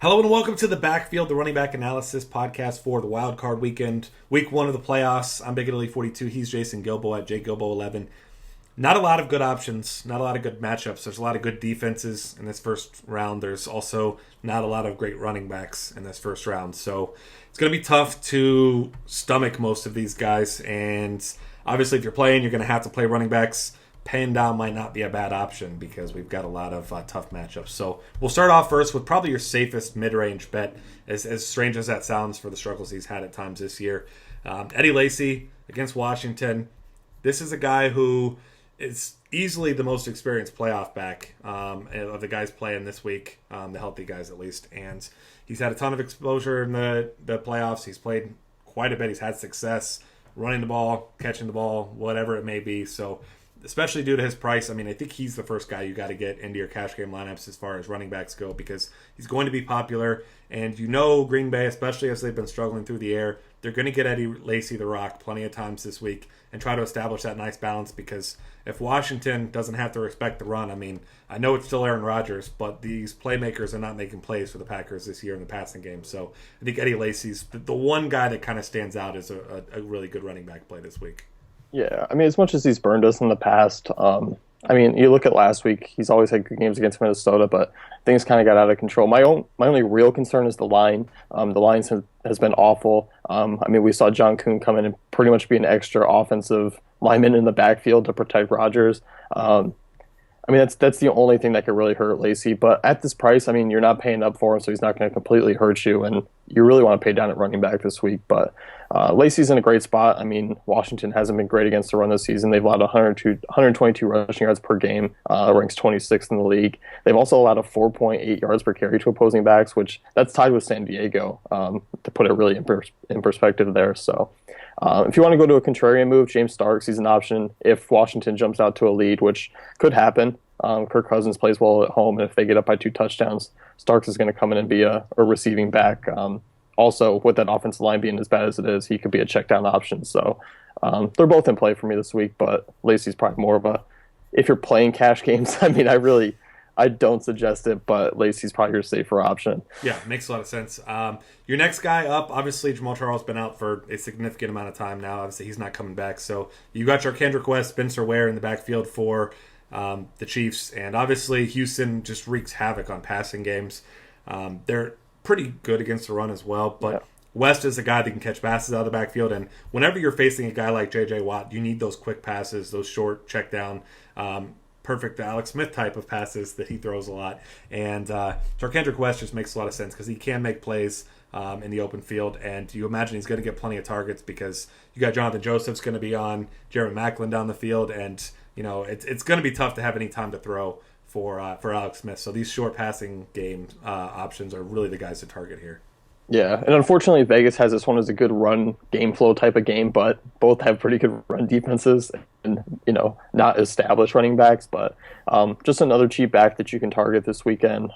Hello and welcome to the Backfield, the running back analysis podcast for the Wild Card Weekend, Week 1 of the playoffs. I'm Big Italy 42. He's Jason Gilbo at JGilbo11. Not a lot of good options, not a lot of good matchups. There's a lot of good defenses in this first round. There's also not a lot of great running backs in this first round. So it's going to be tough to stomach most of these guys. And obviously, if you're playing, you're going to have to play running backs. Paying down might not be a bad option because we've got a lot of tough matchups. So we'll start off first with probably your safest mid-range bet, as strange as that sounds for the struggles he's had at times this year. Eddie Lacy against Washington. This is a guy who is easily the most experienced playoff back of the guys playing this week, the healthy guys at least. And he's had a ton of exposure in the playoffs. He's played quite a bit. He's had success running the ball, catching the ball, whatever it may be. So especially due to his price, I think he's the first guy you got to get into your cash game lineups as far as running backs go because he's going to be popular. And Green Bay, especially as they've been struggling through the air, they're going to get Eddie Lacy the rock plenty of times this week and try to establish that nice balance because if Washington doesn't have to respect the run, I know it's still Aaron Rodgers, but these playmakers are not making plays for the Packers this year in the passing game. So I think Eddie Lacy's the one guy that kind of stands out as a really good running back play this week. Yeah, as much as he's burned us in the past, you look at last week, he's always had good games against Minnesota, but things kind of got out of control. My only real concern is the line. The line has been awful. We saw John Kuhn come in and pretty much be an extra offensive lineman in the backfield to protect Rodgers. That's the only thing that could really hurt Lacy. But at this price, you're not paying up for him, so he's not going to completely hurt you. And you really want to pay down at running back this week. But Lacy's in a great spot. Washington hasn't been great against the run this season. They've allowed 122 rushing yards per game, ranks 26th in the league. They've also allowed a 4.8 yards per carry to opposing backs, which that's tied with San Diego, to put it really in perspective there. So if you want to go to a contrarian move, James Starks, he's an option if Washington jumps out to a lead, which could happen. Kirk Cousins plays well at home, and if they get up by 2 touchdowns, Starks is going to come in and be a receiving back. Also, with that offensive line being as bad as it is, he could be a check down option. So they're both in play for me this week, but Lacy's probably more of if you're playing cash games, I don't suggest it, but Lacy's probably your safer option. Yeah, makes a lot of sense. Your next guy up, obviously, Jamal Charles has been out for a significant amount of time now. Obviously, he's not coming back. So you got your Kendrick West, Spencer Ware in the backfield for the Chiefs. And obviously, Houston just wreaks havoc on passing games. They're pretty good against the run as well, but West is a guy that can catch passes out of the backfield. And whenever you're facing a guy like J.J. Watt, you need those quick passes, those short check down, perfect Alex Smith type of passes that he throws a lot. And Kendrick West just makes a lot of sense because he can make plays in the open field. And you imagine he's going to get plenty of targets because you got Jonathan Joseph's going to be on, Jeremy Maclin down the field. And, it's going to be tough to have any time to throw for Alex Smith. So these short passing game options are really the guys to target here. Yeah, and unfortunately Vegas has this one as a good run game flow type of game, but both have pretty good run defenses and, not established running backs, but just another cheap back that you can target this weekend.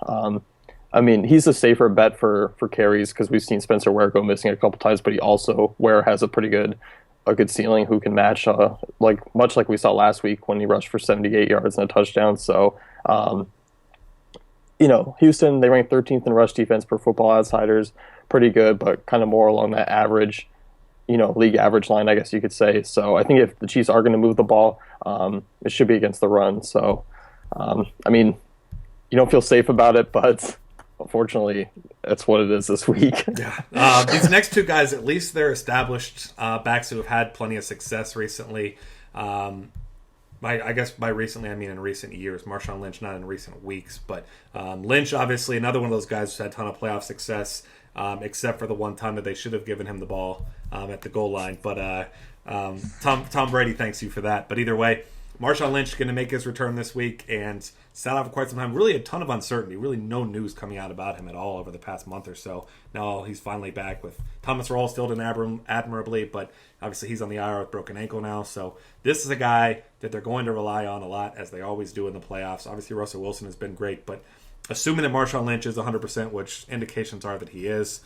He's a safer bet for carries because we've seen Spencer Ware go missing a couple times, but Ware has a good ceiling who can match much like we saw last week when he rushed for 78 yards and a touchdown. So Houston, they rank 13th in rush defense per Football Outsiders. Pretty good, but kind of more along that average, league average line, I guess you could say. So I think if the Chiefs are going to move the ball, it should be against the run. So, you don't feel safe about it, but unfortunately, that's what it is this week. Yeah. These next two guys, at least they're established backs who have had plenty of success recently. I guess by recently, I mean in recent years. Marshawn Lynch, not in recent weeks. But Lynch, obviously, another one of those guys who's had a ton of playoff success, except for the one time that they should have given him the ball at the goal line. But Tom Brady thanks you for that. But either way, Marshawn Lynch is going to make his return this week and sat out for quite some time. Really a ton of uncertainty. Really no news coming out about him at all over the past month or so. Now he's finally back with Thomas Rawls still doing admirably, but obviously he's on the IR with broken ankle now. So this is a guy that they're going to rely on a lot, as they always do in the playoffs. Obviously Russell Wilson has been great, but assuming that Marshawn Lynch is 100%, which indications are that he is,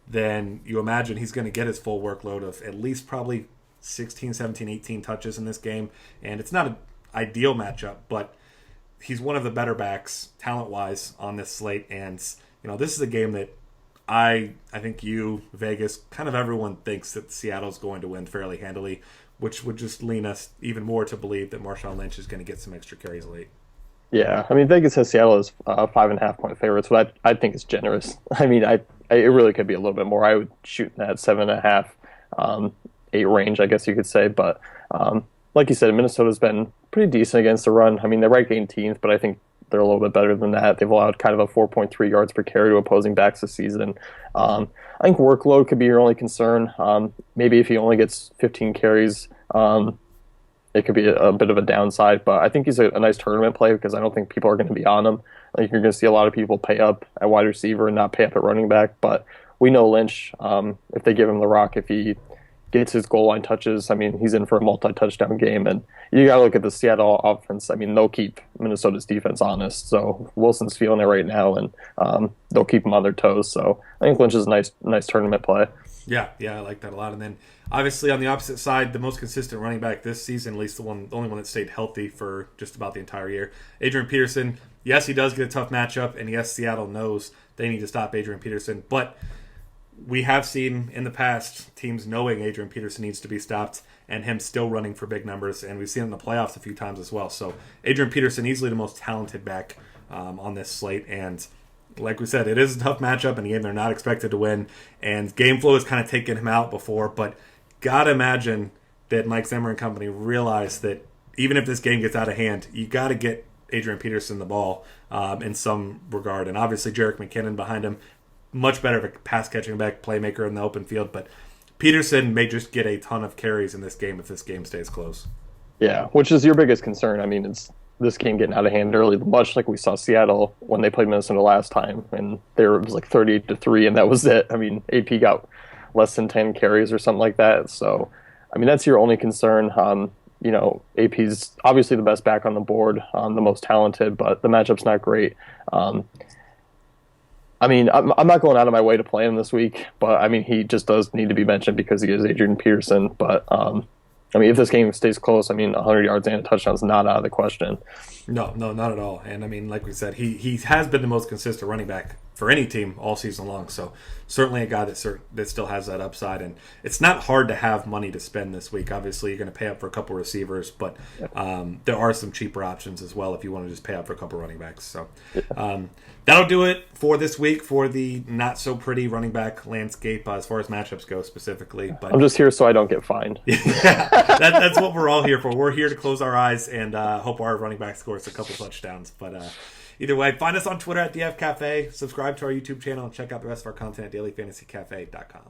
then you imagine he's going to get his full workload of at least probably 16, 17, 18 touches in this game. And it's not an ideal matchup, but he's one of the better backs talent-wise on this slate. And this is a game that I think you, Vegas, kind of everyone thinks that Seattle's going to win fairly handily, which would just lean us even more to believe that Marshawn Lynch is going to get some extra carries late. Yeah, I mean, Vegas has Seattle as 5.5 point favorites, but I think it's generous. I mean, it really could be a little bit more. I would shoot that 7.5, 8 range, I guess you could say. But like you said, Minnesota's been pretty decent against the run. I mean, they're ranked 18th, but I think they're a little bit better than that. They've allowed kind of a 4.3 yards per carry to opposing backs this season. I think workload could be your only concern. Maybe if he only gets 15 carries, it could be a bit of a downside. But I think he's a nice tournament play because I don't think people are going to be on him. I think you're going to see a lot of people pay up at wide receiver and not pay up at running back. But we know Lynch, if they give him the rock, if he gets his goal line touches, I mean, he's in for a multi-touchdown game. And you got to look at the Seattle offense. I mean, they'll keep Minnesota's defense honest. So Wilson's feeling it right now, and they'll keep them on their toes. So I think Lynch is a nice tournament play. Yeah, I like that a lot. And then obviously on the opposite side, the most consistent running back this season, at least the only one that stayed healthy for just about the entire year, Adrian Peterson. Yes, he does get a tough matchup, and yes, Seattle knows they need to stop Adrian Peterson, but we have seen in the past teams knowing Adrian Peterson needs to be stopped and him still running for big numbers, and we've seen it in the playoffs a few times as well. So Adrian Peterson, easily the most talented back on this slate, and like we said, it is a tough matchup and a game they're not expected to win, and game flow has kind of taken him out before, but gotta imagine that Mike Zimmer and company realize that even if this game gets out of hand, you got to get Adrian Peterson the ball in some regard, and obviously Jerick McKinnon behind him, much better of a pass-catching back, playmaker in the open field, but Peterson may just get a ton of carries in this game if this game stays close. Yeah, which is your biggest concern. I mean, it's this game getting out of hand early, much like we saw Seattle when they played Minnesota last time, and there was like 38-3, and that was it. I mean, AP got less than 10 carries or something like that. So, I mean, that's your only concern. AP's obviously the best back on the board, the most talented, but the matchup's not great. I mean, I'm not going out of my way to play him this week, but I mean, he just does need to be mentioned because he is Adrian Peterson. But I mean, if this game stays close, I mean, 100 yards and a touchdown is not out of the question. No, not at all. And I mean, like we said, he has been the most consistent running back for any team all season long. So certainly a guy that still has that upside. And it's not hard to have money to spend this week. Obviously, you're going to pay up for a couple receivers, but there are some cheaper options as well if you want to just pay up for a couple running backs. So that'll do it for this week for the not so pretty running back landscape as far as matchups go specifically. But I'm just here so I don't get fined. Yeah, that's what we're all here for. We're here to close our eyes and hope our running back scores a couple touchdowns. But either way, find us on Twitter at DF Cafe, subscribe to our YouTube channel, and check out the rest of our content at dailyfantasycafe.com.